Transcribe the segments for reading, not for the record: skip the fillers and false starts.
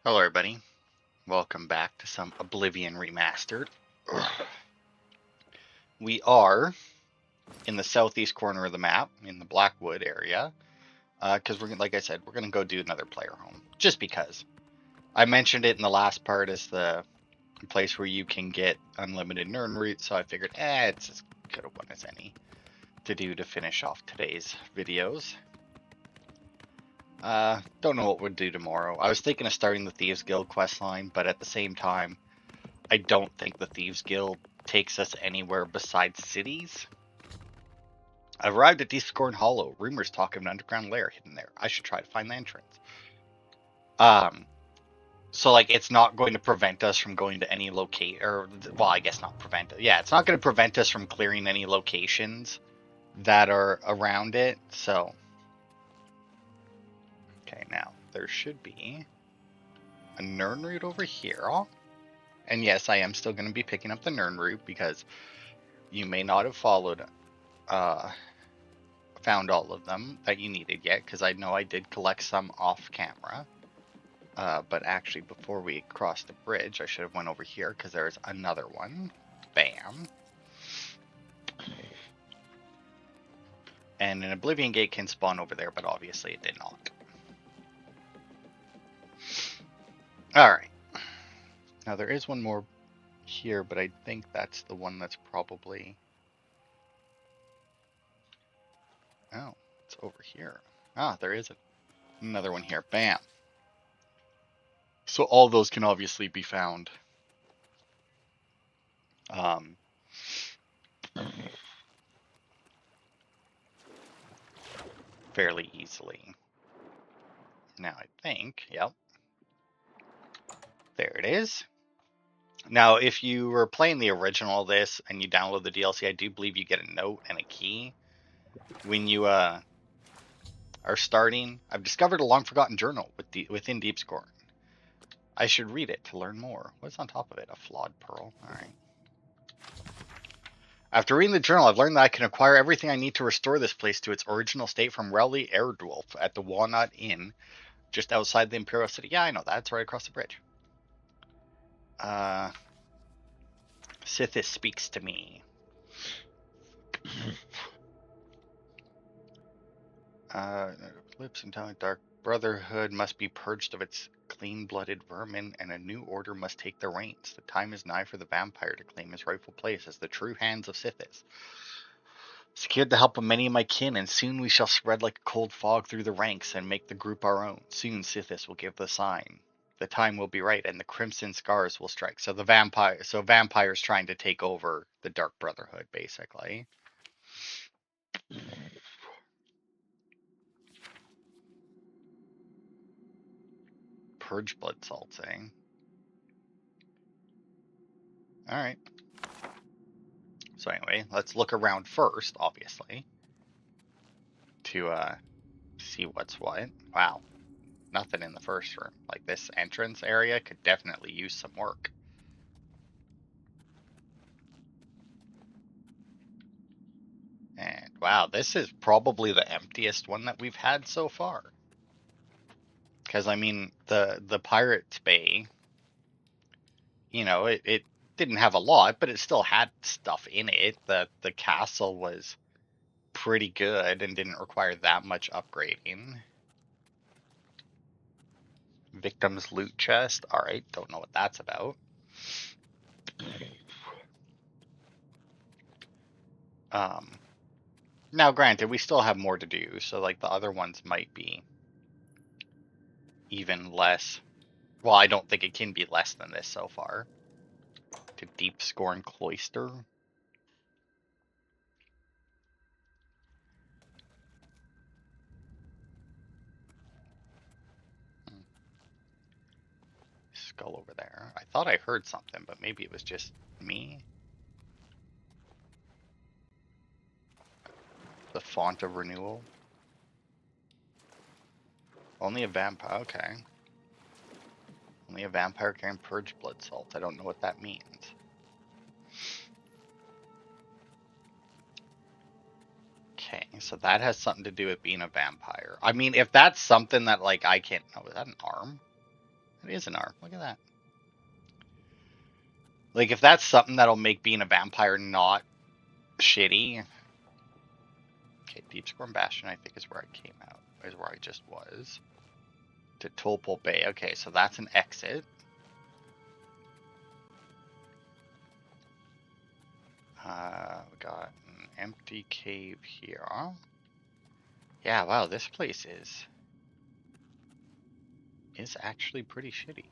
Hello everybody, welcome back to some Oblivion Remastered. We are in the southeast corner of the map, in the Blackwood area, because like I said, we're going to go do another player home, just because. I mentioned it in the last part as the place where you can get unlimited Nern root, so I figured, it's as good a one as any to do to finish off today's videos. Don't know what we'll do tomorrow. I was thinking of starting the Thieves Guild questline, but at the same time, I don't think the Thieves Guild takes us anywhere besides cities. I've arrived at Deepscorn Hollow. Rumors talk of an underground lair hidden there. I should try to find the entrance. So like it's not going to prevent us from going to any well, I guess not prevent it. Yeah, it's not going to prevent us from clearing any locations that are around it. So, okay, now there should be a Nern root over here. And yes, I am still going to be picking up the Nern root because you may not have found all of them that you needed yet, because I know I did collect some off camera. But actually, before we crossed the bridge, I should have went over here because there's another one. Bam. And an Oblivion Gate can spawn over there, but obviously it did not. Alright. Now there is one more here, but I think that's the one that's probably... Oh, it's over here. Ah, there is another one here. Bam. So all those can obviously be found. Fairly easily. Now I think, yep. There it is. Now, if you were playing the original of this and you download the DLC, I do believe you get a note and a key when you are starting. I've discovered a long-forgotten journal within Deepscorn. I should read it to learn more. What's on top of it? A flawed pearl. All right. After reading the journal, I've learned that I can acquire everything I need to restore this place to its original state from Rowley Airdwolf at the Walnut Inn, just outside the Imperial City. Yeah, I know that. It's right across the bridge. Sithis speaks to me. Lips and tongue, dark brotherhood must be purged of its clean-blooded vermin, and a new order must take the reins. The time is nigh for the vampire to claim his rightful place as the true hands of Sithis. Secured the help of many of my kin, and soon we shall spread like a cold fog through the ranks and make the group our own. Soon Sithis will give the sign. The time will be right, and the crimson scars will strike. So vampires trying to take over the Dark Brotherhood, basically. Purge blood salts, eh? Alright. So anyway, let's look around first, obviously, to see what's what. Wow, nothing in the first room. Like, this entrance area could definitely use some work. And wow, this is probably the emptiest one that we've had so far. Because, I mean, the Pirate's Bay, you know, it didn't have a lot, but it still had stuff in it. The castle was pretty good and didn't require that much upgrading. Victim's loot chest. Alright, don't know what that's about. Now granted, we still have more to do, so like the other ones might be even less. Well, I don't think it can be less than this so far. To Deepscorn Cloister. Skull over there. I thought I heard something, but maybe it was just me. The Font of Renewal. Only a vampire. Okay. Only a vampire can purge blood salt. I don't know what that means. Okay, so that has something to do with being a vampire. I mean, if that's something that, like, I can't know, is that an arm? It is an arm. Look at that. Like, if that's something that'll make being a vampire not shitty. Okay, Deepscorn Bastion, I think, is where I came out. Is where I just was. To Tolpol Bay. Okay, so that's an exit. We got an empty cave here. Yeah, wow, this place is actually pretty shitty.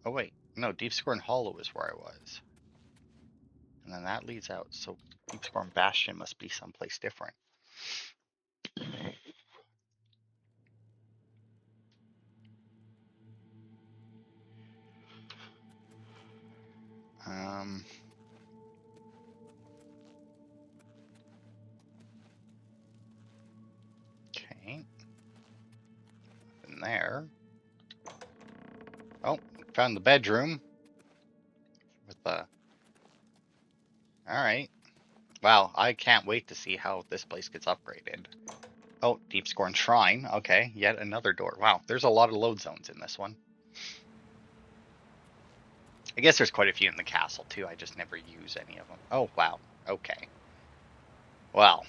Oh wait, no, Deepscorn Hollow is where I was. And then that leads out, so Deepscorn Bastion must be someplace different. Okay. In there. Oh, found the bedroom. With the... Alright. Wow, I can't wait to see how this place gets upgraded. Oh, Deepscorn Shrine. Okay, yet another door. Wow, there's a lot of load zones in this one. I guess there's quite a few in the castle, too. I just never use any of them. Oh, wow. Okay. Well.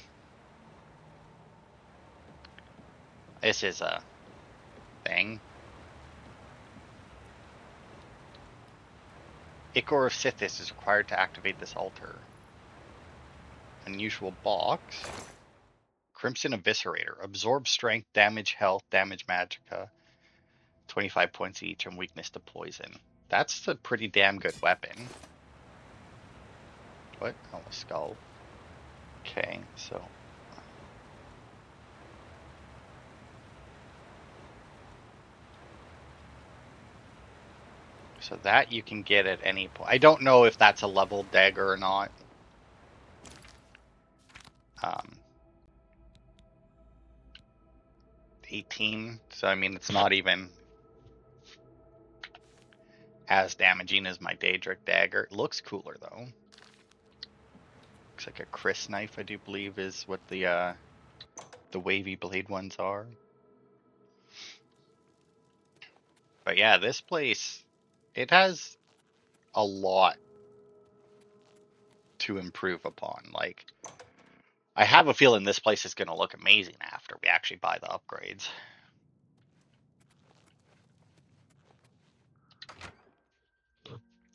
This is a thing. Ichor of Sithis is required to activate this altar. Unusual box. Crimson Eviscerator. Absorb strength, damage health, damage magicka. 25 points each and weakness to poison. That's a pretty damn good weapon. What? Oh, a skull. Okay, so... So that you can get at any point. I don't know if that's a level dagger or not. 18, so I mean it's not even as damaging as my Daedric dagger. It looks cooler though. Looks like a Chris knife, I do believe, is what the wavy blade ones are. But yeah, this place, it has a lot to improve upon. Like, I have a feeling this place is going to look amazing after we actually buy the upgrades.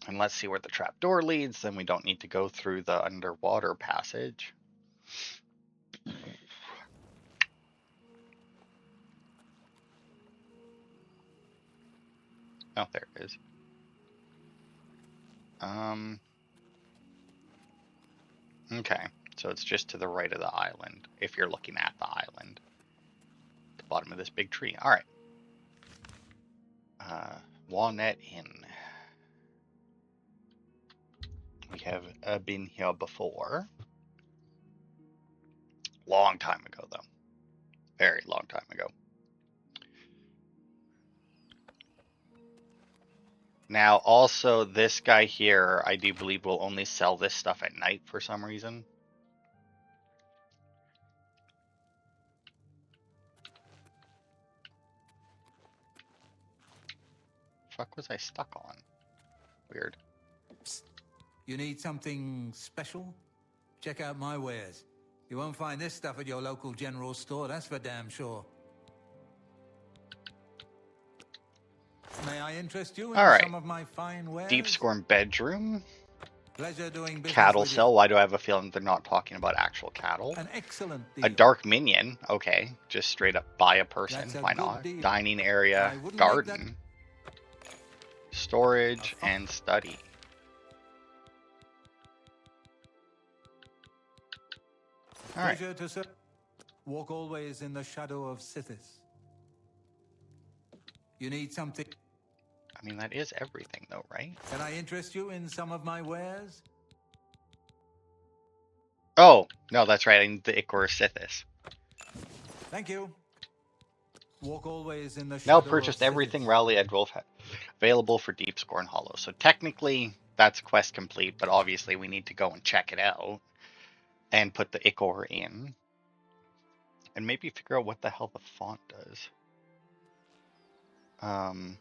And let's see where the trapdoor leads, then we don't need to go through the underwater passage. Oh, there it is. Okay, so it's just to the right of the island, if you're looking at the island. The bottom of this big tree. Alright. Walnut Inn. We have been here before. Long time ago, though. Very long time ago. Now, also, this guy here, I do believe, will only sell this stuff at night for some reason. Fuck was I stuck on? Weird. Psst. You need something special? Check out my wares. You won't find this stuff at your local general store, that's for damn sure. May I interest you in some of my fine wares? Deepscorn bedroom. Pleasure doing business Cattle with cell. you. Why do I have a feeling they're not talking about actual cattle? An excellent deal. A dark minion. Okay, just straight up buy a person. Why not? Deal. Dining area, garden, storage, and study. All right. Pleasure to serve. Walk always in the shadow of Sithis. You need something. I mean, that is everything, though, right? Can I interest you in some of my wares? Oh, no, that's right. I need the Ichor Sithis. Thank you. Walk always in the shadow. Now purchased everything Rowley Ed Wolf had available for Deepscorn Hollow. So technically, that's quest complete, but obviously we need to go and check it out and put the Ichor in. And maybe figure out what the hell the font does. Um,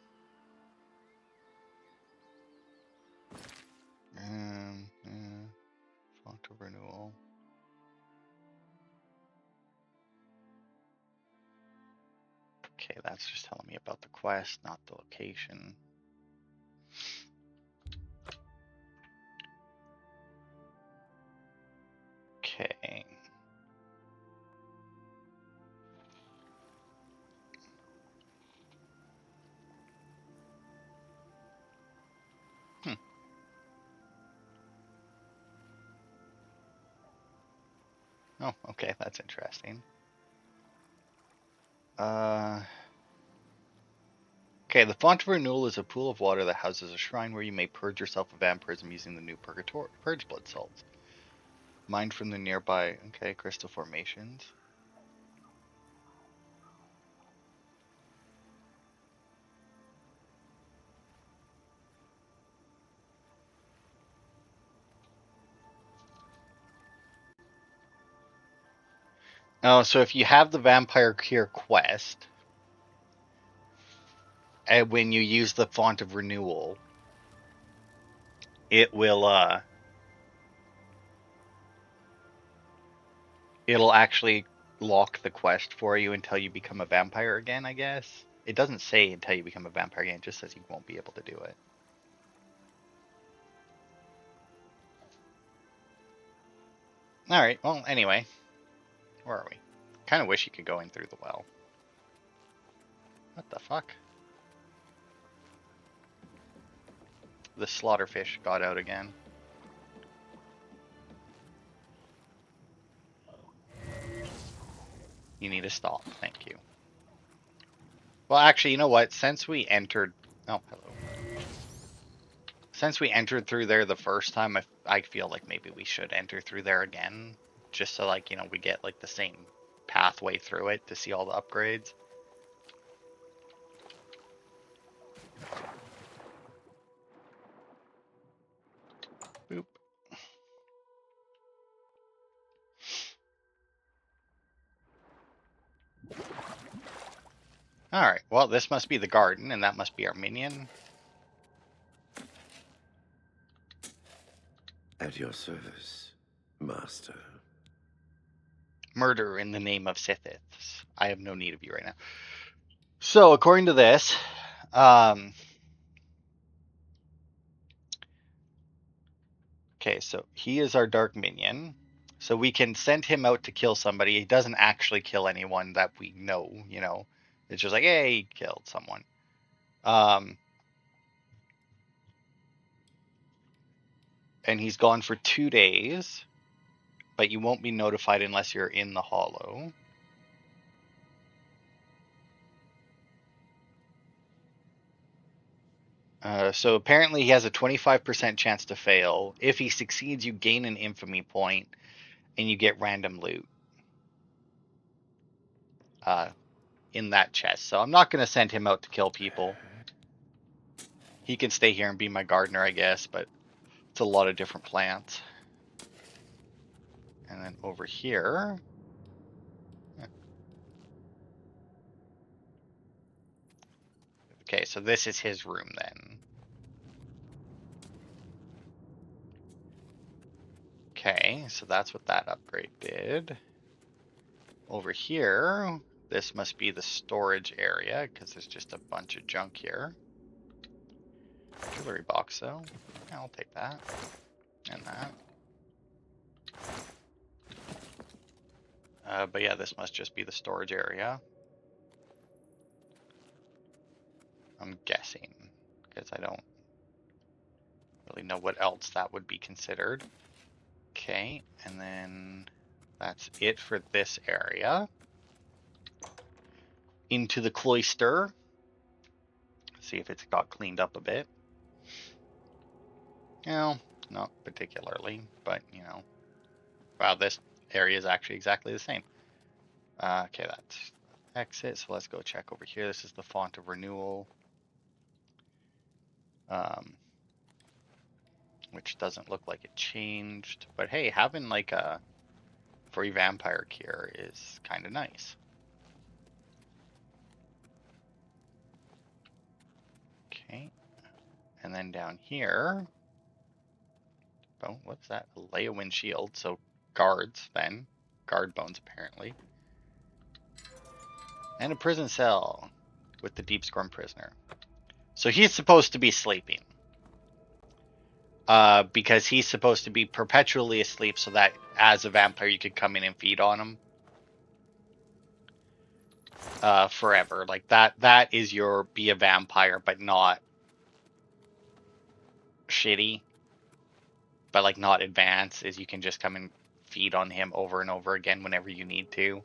font of renewal. Okay, that's just telling me about the quest, not the location. Okay. Oh, okay, that's interesting. Okay, the Font of Renewal is a pool of water that houses a shrine where you may purge yourself of vampirism using the new Purge Blood salts. Mined from the nearby, okay, crystal formations. Oh, so if you have the Vampire Cure quest, and when you use the Font of Renewal, it will it'll actually lock the quest for you until you become a vampire again, I guess. It doesn't say until you become a vampire again, it just says you won't be able to do it. Alright, well, anyway. Where are we? Kind of wish you could go in through the well. What the fuck? The slaughterfish got out again. You need to stop. Thank you. Well, actually, you know what? Since we entered... Oh, hello. Since we entered through there the first time, I feel like maybe we should enter through there again. Just so, like, you know, we get, like, the same pathway through it to see all the upgrades. Boop. Alright, well, this must be the garden, and that must be our minion. At your service, master. Murder in the name of Sithis. I have no need of you right now. So, according to this, okay, so he is our dark minion. So we can send him out to kill somebody. He doesn't actually kill anyone that we know, you know. It's just like, hey, he killed someone. And he's gone for 2 days, but you won't be notified unless you're in the hollow. So apparently he has a 25% chance to fail. If he succeeds, you gain an infamy point, and you get random loot in that chest. So I'm not going to send him out to kill people. He can stay here and be my gardener, I guess, but it's a lot of different plants. And then over here... Okay, so this is his room then. Okay, so that's what that upgrade did. Over here, this must be the storage area, because there's just a bunch of junk here. Jewelry box, though. Yeah, I'll take that. And that. But yeah, this must just be the storage area. I'm guessing, because I don't really know what else that would be considered. Okay, and then that's it for this area. Into the cloister. See if it's got cleaned up a bit. No, not particularly, but you know. Wow, this area is actually exactly the same. Okay, that's exit, so let's go check over here. This is the Font of Renewal. Which doesn't look like it changed. But hey, having like a free vampire cure is kind of nice. Okay. And then down here, oh, what's that? A Leowind shield. So guards then. Guard bones apparently. And a prison cell with the Deepscorn prisoner. So he's supposed to be sleeping. Because he's supposed to be perpetually asleep so that as a vampire you could come in and feed on him. Forever. Like that is your be a vampire, but not shitty. But like not advanced, is you can just come and feed on him over and over again whenever you need to.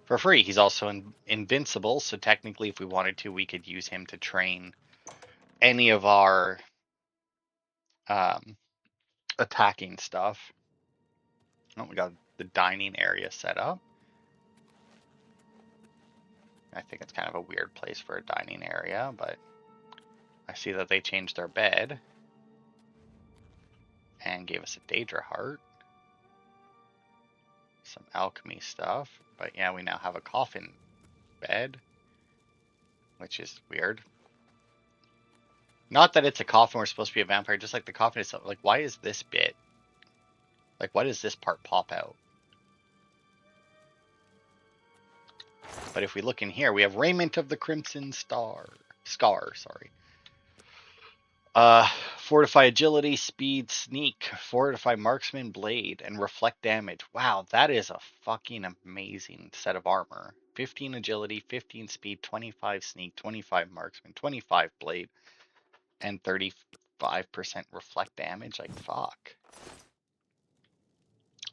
For free. He's also invincible, so technically if we wanted to, we could use him to train any of our attacking stuff. Oh, we got the dining area set up. I think it's kind of a weird place for a dining area, but I see that they changed our bed and gave us a Daedra heart. Some alchemy stuff. But yeah, we now have a coffin bed, which is weird. Not that it's a coffin, we're supposed to be a vampire, just like the coffin itself. Like, why is this bit? Like, why does this part pop out? But if we look in here, we have Raiment of the Crimson Scar, sorry. Fortify Agility, Speed, Sneak, Fortify Marksman, Blade, and Reflect Damage. Wow, that is a fucking amazing set of armor. 15 Agility, 15 Speed, 25 Sneak, 25 Marksman, 25 Blade, and 35% Reflect Damage. Like, fuck.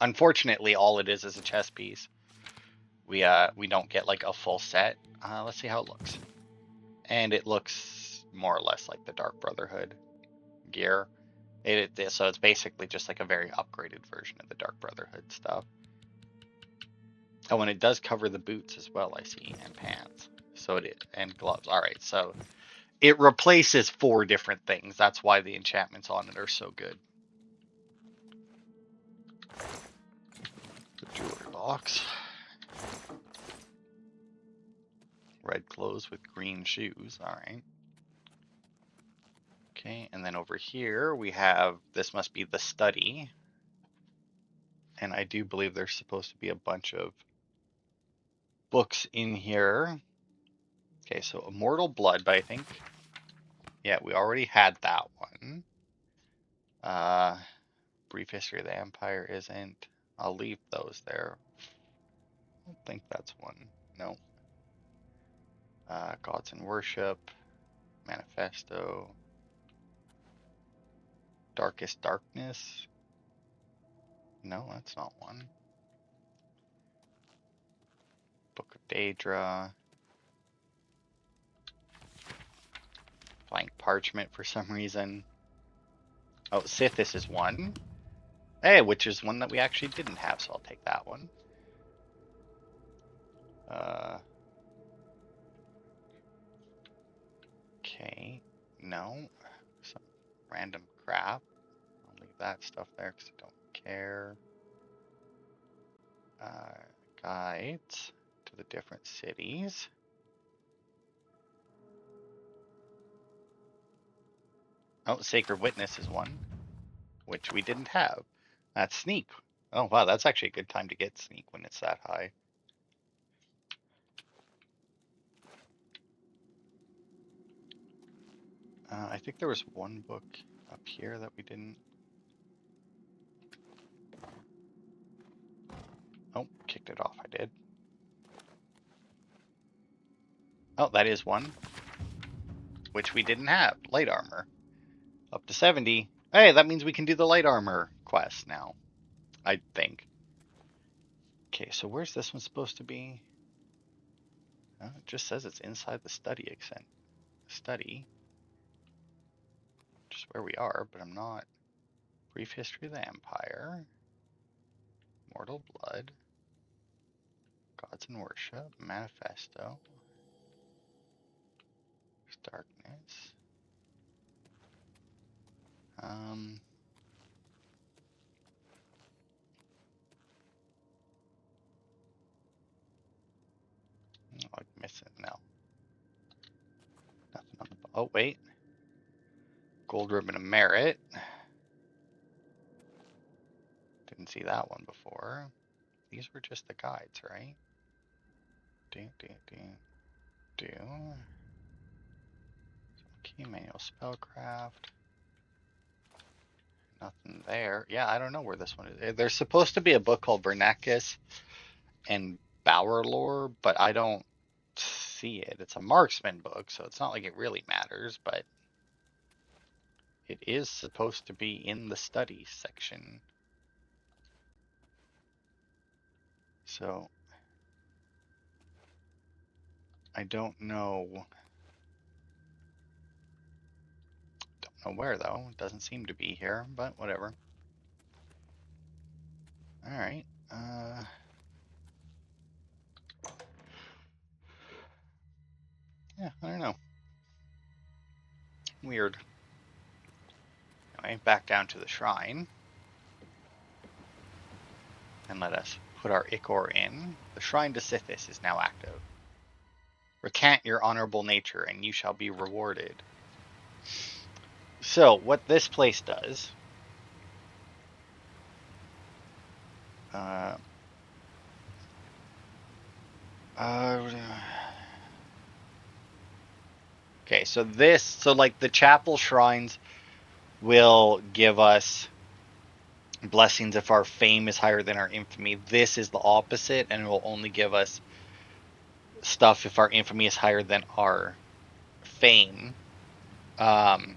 Unfortunately, all it is a chess piece. We don't get like a full set. Let's see how it looks. And it looks more or less like the Dark Brotherhood gear. So it's basically just like a very upgraded version of the Dark Brotherhood stuff. Oh, and it does cover the boots as well, I see, and pants. So it is, and gloves. All right, so it replaces 4 different things. That's why the enchantments on it are so good. The jewelry box. Red clothes with green shoes. All right. Okay, and then over here we have, this must be the study. And I do believe there's supposed to be a bunch of books in here. Okay, so Immortal Blood, but I think, yeah, we already had that one. Brief History of the Empire isn't. I'll leave those there. I don't think that's one. No. Gods and Worship, Manifesto, Darkest Darkness. No, that's not one. Book of Daedra. Blank Parchment for some reason. Oh, Sithis is one. Hey, which is one that we actually didn't have, so I'll take that one. Okay, no. Some random crap. I'll leave that stuff there because I don't care. Guides to the different cities. Oh, Sacred Witness is one, which we didn't have. That's Sneak. Oh, wow, that's actually a good time to get Sneak when it's that high. I think there was one book up here that we didn't. Oh, kicked it off, I did. Oh, that is one, which we didn't have. Light armor. Up to 70. Hey, that means we can do the light armor quest now, I think. Okay, so where's this one supposed to be? It just says it's inside the study study. Just where we are, but I'm not. Brief History of the Empire. Mortal Blood. Gods and Worship. Manifesto. Darkness. I'm missing. No. Nothing on the. Oh, wait. Gold Ribbon of Merit. Didn't see that one before. These were just the guides, right? Do. Key manual spellcraft. Nothing there. Yeah, I don't know where this one is. There's supposed to be a book called Vernacus and Bower Lore, but I don't see it. It's a marksman book, so it's not like it really matters, but it is supposed to be in the study section. So I don't know. Don't know where though. It doesn't seem to be here, but whatever. All right. Yeah, I don't know. Weird. Anyway, back down to the shrine. And let us put our Ichor in. The shrine to Sithis is now active. Recant your honorable nature, and you shall be rewarded. So, what this place does... okay, so this... So, like, the chapel shrines will give us blessings if our fame is higher than our infamy. This is the opposite, and it will only give us stuff if our infamy is higher than our fame. Can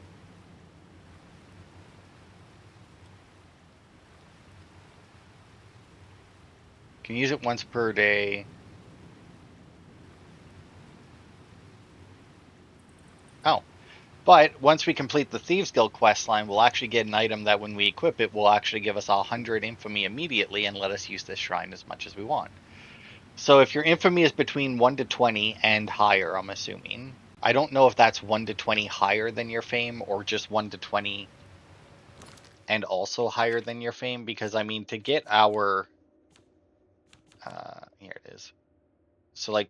use it once per day. Oh. But once we complete the Thieves Guild quest line, we'll actually get an item that when we equip it will actually give us 100 infamy immediately and let us use this shrine as much as we want. So if your infamy is between 1 to 20 and higher, I'm assuming. I don't know if that's 1 to 20 higher than your fame or just 1 to 20 and also higher than your fame, because I mean to get our here it is. So like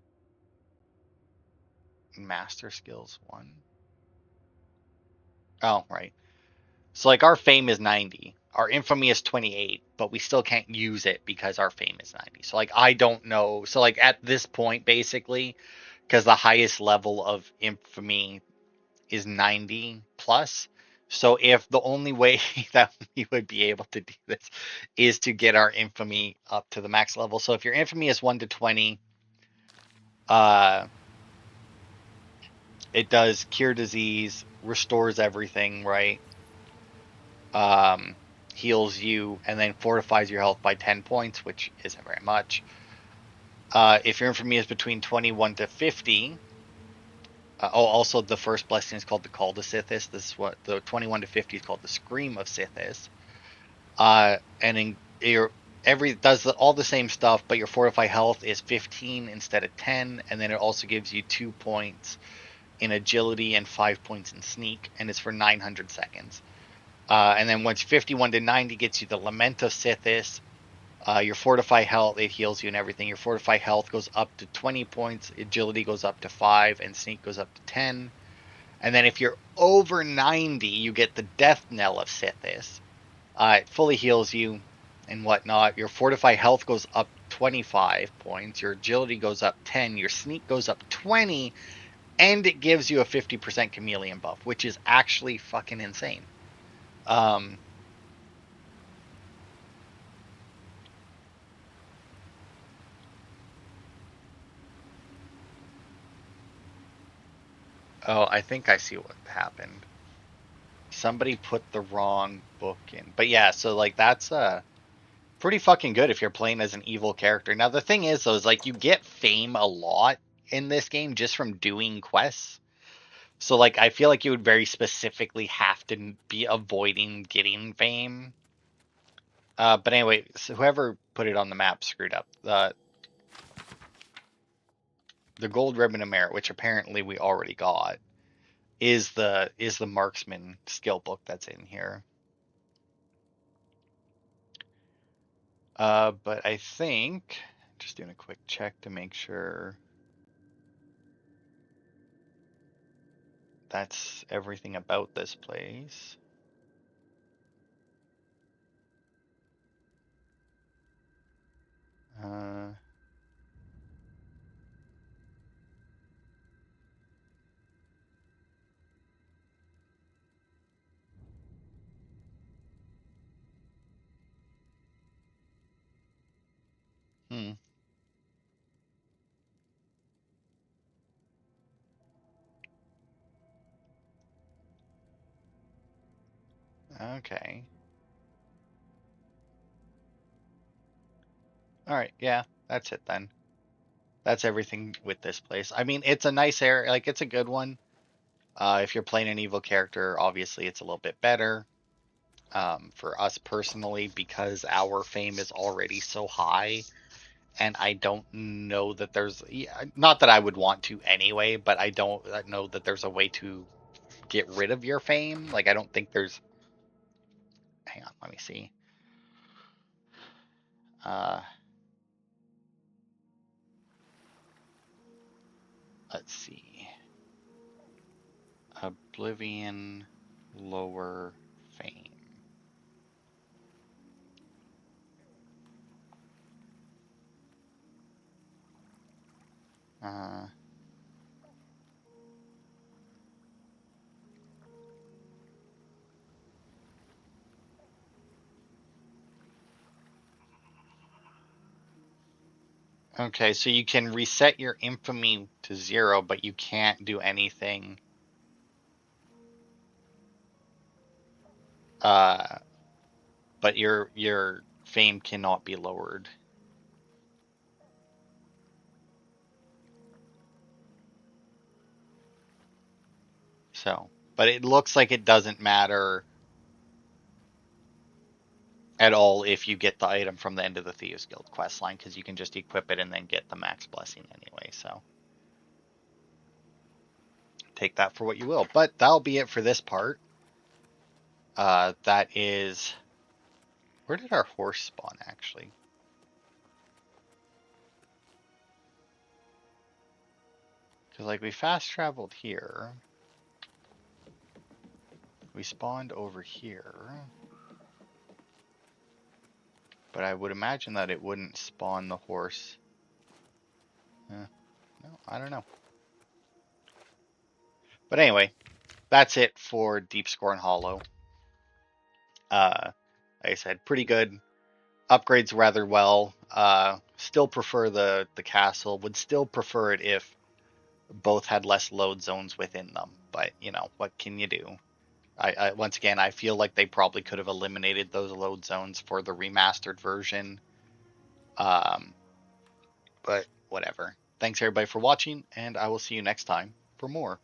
master skills 1. Oh, right. So like our fame is 90. Our infamy is 28, but we still can't use it because our fame is 90. So like I don't know. So like at this point basically, because the highest level of infamy is 90 plus. So if the only way that we would be able to do this is to get our infamy up to the max level. So if your infamy is 1 to 20, it does cure disease, restores everything, right? Heals you, and then fortifies your health by 10 points, which isn't very much. If your infamy is between 21 to 50, also the first blessing is called the Call to Sithis. This is what the 21 to 50 is called the Scream of Sithis. And in your does all the same stuff, but your fortify health is 15 instead of 10, and then it also gives you 2 points in agility and 5 points in sneak, and it's for 900 seconds. And then once 51 to 90 gets you the Lament of Sithis. Your fortify health, it heals you and everything. Your fortify health goes up to 20 points, agility goes up to 5, and sneak goes up to 10. And then if you're over 90, you get the death knell of Sithis. It fully heals you and whatnot. Your fortify health goes up 25 points. Your agility goes up 10. Your sneak goes up 20. And it gives you a 50% chameleon buff, which is actually fucking insane. Oh, I think I see what happened. Somebody put the wrong book in. But yeah, so like that's pretty fucking good if you're playing as an evil character. Now the thing is though, is like you get fame a lot in this game just from doing quests. So like I feel like you would very specifically have to be avoiding getting fame. But anyway, so whoever put it on the map screwed up. The gold ribbon of merit, which apparently we already got, is the marksman skill book that's in here. But I think just doing a quick check to make sure that's everything about this place. Uh, hmm. Okay. All right. Yeah, that's it then. That's everything with this place. I mean, it's a nice area. Like, it's a good one. If you're playing an evil character, obviously it's a little bit better. For us personally, because our fame is already so high, and I don't know that there's, yeah, not that I would want to anyway, but I don't know that there's a way to get rid of your fame. Like, I don't think there's. Hang on, let me see. Uh, let's see. Oblivion lower fame. Uh, okay, so you can reset your infamy to 0, but you can't do anything. Uh, but your fame cannot be lowered. So, but it looks like it doesn't matter at all if you get the item from the end of the Thieves Guild quest line, because you can just equip it and then get the max blessing anyway. So take that for what you will. But that'll be it for this part. That is, where did our horse spawn actually? Because like we fast traveled here, we spawned over here, but I would imagine that it wouldn't spawn the horse. No, I don't know. But anyway, that's it for Deepscorn Hollow. Like I said, pretty good. Upgrades rather well. Still prefer the castle. Would still prefer it if both had less load zones within them. But you know, what can you do? I once again, I feel like they probably could have eliminated those load zones for the remastered version. Um, but whatever. Thanks everybody for watching, and I will see you next time for more.